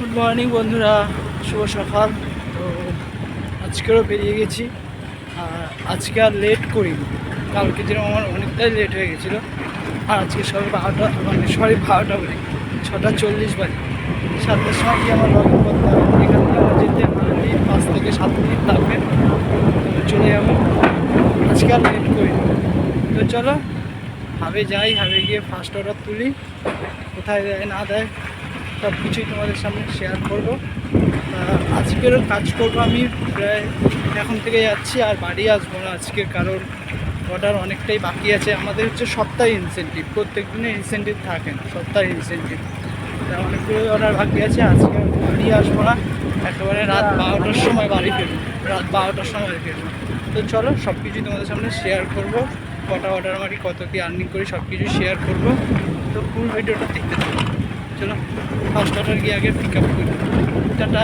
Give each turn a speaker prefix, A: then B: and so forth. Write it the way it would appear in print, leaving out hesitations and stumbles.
A: Good morning বন্ধুরা, শুভ সকাল। তো আজকেও বেরিয়ে গেছি। আজকে আর লেট করিনি, কালকে যেরকম আমার অনেকটাই লেট হয়ে গেছিলো। আর আজকে সবে 12টা, মানে 12টা বলি 6:40 বাজে। 7টার সময় গিয়ে আমার লগ ইন করতে হবে। এখান থেকে আমার যেতে হার্ডলি 5 থেকে 7 মিনিট লাগবে। তো চলে যাবো, আজকে আর লেট করিনি। তো চলো হাবে যাই, হাবে গিয়ে ফার্স্ট অর্ডার তুলি। কোথায় দেয় না দেয় সব কিছুই তোমাদের সামনে শেয়ার করব। আজকেরও কাজ করবো আমি, প্রায় এখন থেকে যাচ্ছি আর বাড়ি আসবো না আজকের, কারণ অর্ডার অনেকটাই বাকি আছে। আমাদের হচ্ছে সপ্তাহে ইনসেন্টিভ, প্রত্যেক দিনে ইনসেন্টিভ থাকে না, সপ্তাহে ইনসেন্টিভ। অনেকগুলো অর্ডার বাকি আছে, আজকে বাড়ি আসবো না, একেবারে রাত 12টার সময় বাড়ি ফিরবো, রাত 12টার সময় ফিরবো। তো চলো সব কিছুই তোমাদের সামনে শেয়ার করব, কটা অর্ডার মারি, কত কী আর্নিং করি, সব কিছু শেয়ার করবো। তো ফুল ভিডিওটা দেখতে থাকো। চলো ফার্স্ট অর্ডার গিয়ে আগে পিক আপ করি। টাটা।